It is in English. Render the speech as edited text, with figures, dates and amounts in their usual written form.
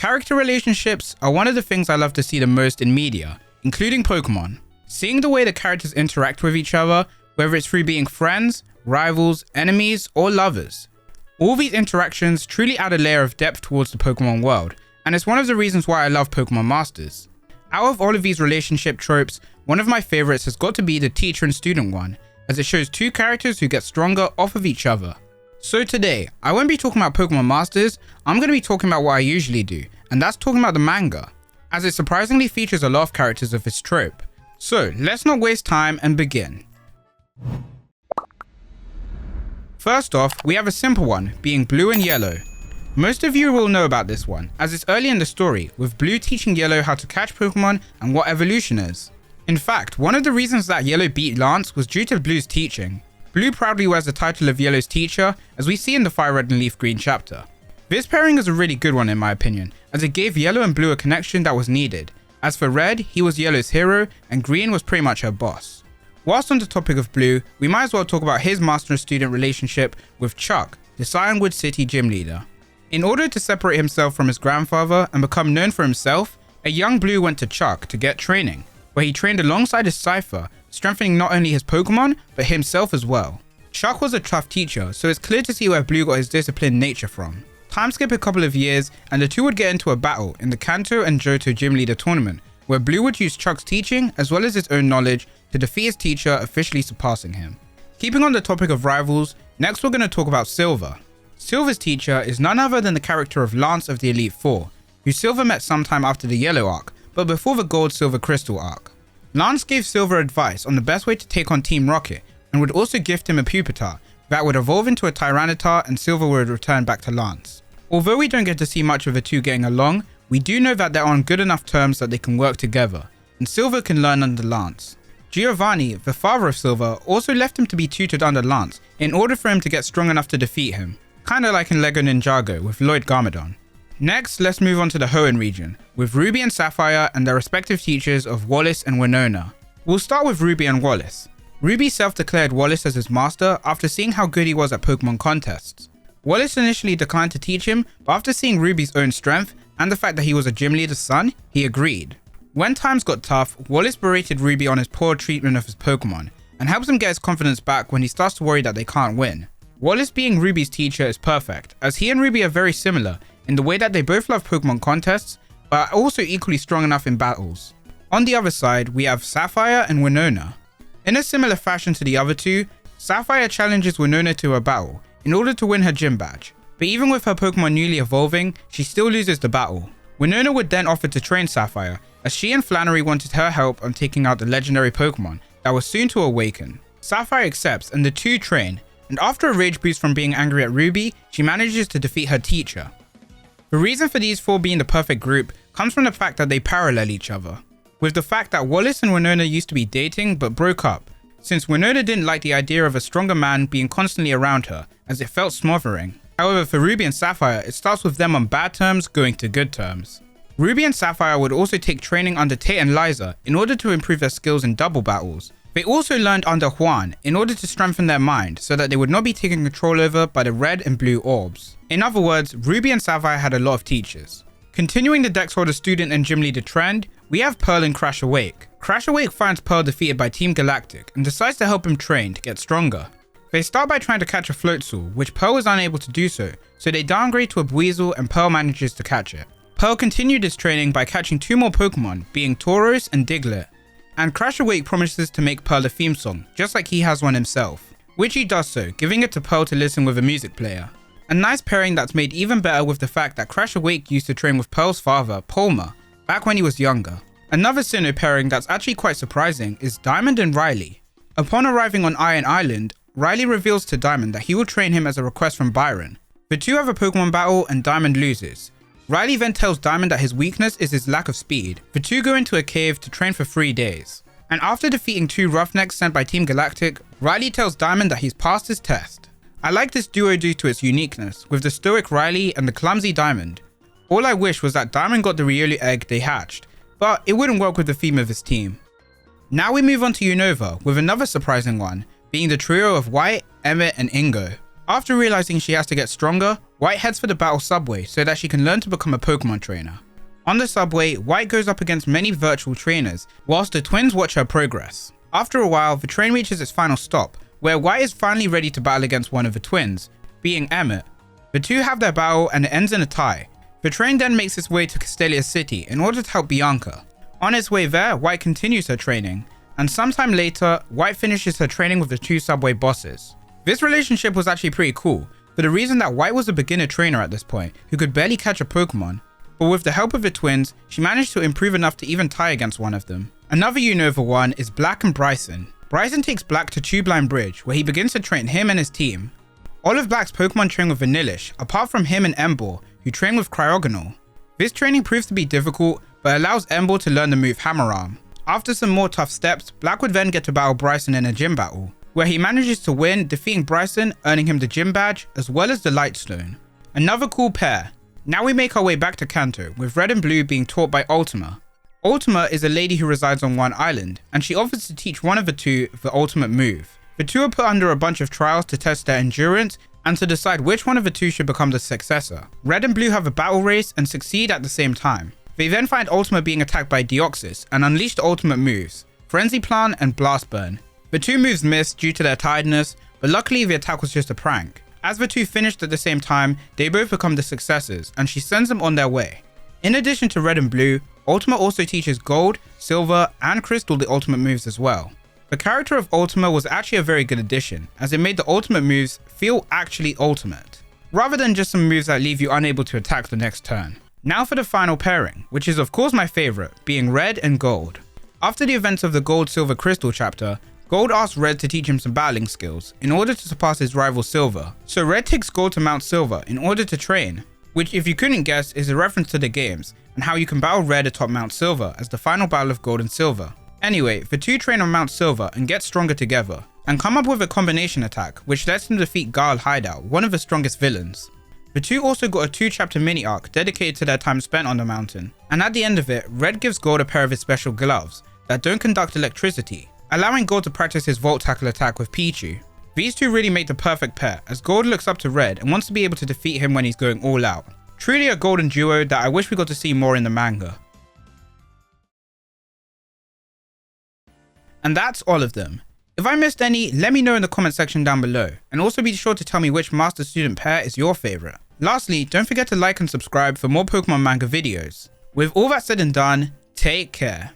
Character relationships are one of the things I love to see the most in media, including Pokemon. Seeing the way the characters interact with each other, whether it's through being friends, rivals, enemies, or lovers. All these interactions truly add a layer of depth towards the Pokemon world, and it's one of the reasons why I love Pokemon Masters. Out of all of these relationship tropes, one of my favorites has got to be the teacher and student one, as it shows two characters who get stronger off of each other. So today, I won't be talking about Pokemon Masters, I'm going to be talking about what I usually do, and that's talking about the manga, as it surprisingly features a lot of characters of this trope. So let's not waste time and begin. First off, we have a simple one, being Blue and Yellow. Most of you will know about this one, as it's early in the story, with Blue teaching Yellow how to catch Pokemon and what evolution is. In fact, one of the reasons that Yellow beat Lance was due to Blue's teaching. Blue proudly wears the title of Yellow's teacher, as we see in the Fire Red and Leaf Green chapter. This pairing is a really good one in my opinion, as it gave Yellow and Blue a connection that was needed. As for Red, he was Yellow's hero, and Green was pretty much her boss. Whilst on the topic of Blue, we might as well talk about his master and student relationship with Chuck, the Cianwood City gym leader. In order to separate himself from his grandfather and become known for himself, a young Blue went to Chuck to get training, where he trained alongside his Sapphire, strengthening not only his Pokemon, but himself as well. Chuck was a tough teacher, so it's clear to see where Blue got his disciplined nature from. Time skip a couple of years, and the two would get into a battle in the Kanto and Johto gym leader tournament, where Blue would use Chuck's teaching as well as his own knowledge to defeat his teacher, officially surpassing him. Keeping on the topic of rivals, next we're going to talk about Silver. Silver's teacher is none other than the character of Lance of the Elite Four, who Silver met sometime after the Yellow arc, but before the Gold Silver Crystal arc. Lance gave Silver advice on the best way to take on Team Rocket, and would also gift him a Pupitar that would evolve into a Tyranitar, and Silver would return back to Lance. Although we don't get to see much of the two getting along, we do know that they're on good enough terms that they can work together, and Silver can learn under Lance. Giovanni, the father of Silver, also left him to be tutored under Lance in order for him to get strong enough to defeat him, kinda like in LEGO Ninjago with Lloyd Garmadon. Next, let's move on to the Hoenn region, with Ruby and Sapphire and their respective teachers of Wallace and Winona. We'll start with Ruby and Wallace. Ruby self-declared Wallace as his master after seeing how good he was at Pokemon contests. Wallace initially declined to teach him, but after seeing Ruby's own strength and the fact that he was a gym leader's son, he agreed. When times got tough, Wallace berated Ruby on his poor treatment of his Pokemon, and helps him get his confidence back when he starts to worry that they can't win. Wallace being Ruby's teacher is perfect, as he and Ruby are very similar in the way that they both love Pokemon contests, but are also equally strong enough in battles. On the other side, we have Sapphire and Winona. In a similar fashion to the other two, Sapphire challenges Winona to a battle in order to win her gym badge, but even with her Pokemon newly evolving, she still loses the battle. Winona would then offer to train Sapphire, as she and Flannery wanted her help on taking out the legendary Pokemon that was soon to awaken. Sapphire accepts and the two train, and after a rage boost from being angry at Ruby, she manages to defeat her teacher. The reason for these four being the perfect group comes from the fact that they parallel each other, with the fact that Wallace and Winona used to be dating but broke up, since Winona didn't like the idea of a stronger man being constantly around her, as it felt smothering. However, for Ruby and Sapphire, it starts with them on bad terms going to good terms. Ruby and Sapphire would also take training under Tate and Liza in order to improve their skills in double battles. They also learned under Juan in order to strengthen their mind so that they would not be taken control over by the red and blue orbs. In other words, Ruby and Sapphire had a lot of teachers. Continuing the Dex Holder student and gym leader trend, we have Pearl and Crash Awake. Crash Awake finds Pearl defeated by Team Galactic and decides to help him train to get stronger. They start by trying to catch a Floatzel, which Pearl is unable to do so they downgrade to a Buizel and Pearl manages to catch it. Pearl continued his training by catching two more Pokemon, being Tauros and Diglett. And Crash Awake promises to make Pearl a theme song, just like he has one himself, which he does so, giving it to Pearl to listen with a music player. A nice pairing that's made even better with the fact that Crash Awake used to train with Pearl's father, Palmer, back when he was younger. Another Sinnoh pairing that's actually quite surprising is Diamond and Riley. Upon arriving on Iron Island, Riley reveals to Diamond that he will train him as a request from Byron. The two have a Pokemon battle and Diamond loses. Riley then tells Diamond that his weakness is his lack of speed. The two go into a cave to train for 3 days. And after defeating two Roughnecks sent by Team Galactic, Riley tells Diamond that he's passed his test. I like this duo due to its uniqueness, with the stoic Riley and the clumsy Diamond. All I wish was that Diamond got the Riolu egg they hatched, but it wouldn't work with the theme of his team. Now we move on to Unova, with another surprising one, being the trio of White, Emmett and Ingo. After realizing she has to get stronger, White heads for the battle subway so that she can learn to become a Pokemon trainer. On the subway, White goes up against many virtual trainers whilst the twins watch her progress. After a while, the train reaches its final stop, where White is finally ready to battle against one of the twins, being Emmett. The two have their battle and it ends in a tie. The train then makes its way to Castelia City in order to help Bianca. On its way there, White continues her training, and sometime later, White finishes her training with the two subway bosses. This relationship was actually pretty cool, for the reason that White was a beginner trainer at this point who could barely catch a Pokemon, but with the help of the twins, she managed to improve enough to even tie against one of them. Another Unova one is Black and Bryson. Bryson takes Black to Tube Line Bridge, where he begins to train him and his team. All of Black's Pokemon train with Vanillish, apart from him and Emboar, who train with Cryogonal. This training proves to be difficult, but allows Emboar to learn the move Hammer Arm. After some more tough steps, Black would then get to battle Bryson in a gym battle, where he manages to win, defeating Bryson, earning him the gym badge, as well as the Light Stone. Another cool pair. Now we make our way back to Kanto, with Red and Blue being taught by Ultima. Ultima is a lady who resides on one island, and she offers to teach one of the two the ultimate move. The two are put under a bunch of trials to test their endurance, and to decide which one of the two should become the successor. Red and Blue have a battle race and succeed at the same time. They then find Ultima being attacked by Deoxys and unleash the ultimate moves, Frenzy Plant and Blast Burn. The two moves missed due to their tiredness, but luckily the attack was just a prank. As the two finished at the same time, they both become the successors, and she sends them on their way. In addition to Red and Blue, Ultima also teaches Gold, Silver, and Crystal the ultimate moves as well. The character of Ultima was actually a very good addition, as it made the ultimate moves feel actually ultimate, rather than just some moves that leave you unable to attack the next turn. Now for the final pairing, which is of course my favourite, being Red and Gold. After the events of the Gold Silver Crystal chapter, Gold asks Red to teach him some battling skills in order to surpass his rival Silver. So Red takes Gold to Mount Silver in order to train, which if you couldn't guess is a reference to the games and how you can battle Red atop Mount Silver as the final battle of Gold and Silver. Anyway, the two train on Mount Silver and get stronger together, and come up with a combination attack which lets them defeat Guile Hideout, one of the strongest villains. The two also got a 2-chapter mini arc dedicated to their time spent on the mountain, and at the end of it, Red gives Gold a pair of his special gloves that don't conduct electricity, allowing Gold to practice his Volt Tackle attack with Pichu. These two really make the perfect pair, as Gold looks up to Red and wants to be able to defeat him when he's going all out. Truly a golden duo that I wish we got to see more in the manga. And that's all of them. If I missed any, let me know in the comment section down below, and also be sure to tell me which master student pair is your favourite. Lastly, don't forget to like and subscribe for more Pokemon manga videos. With all that said and done, take care.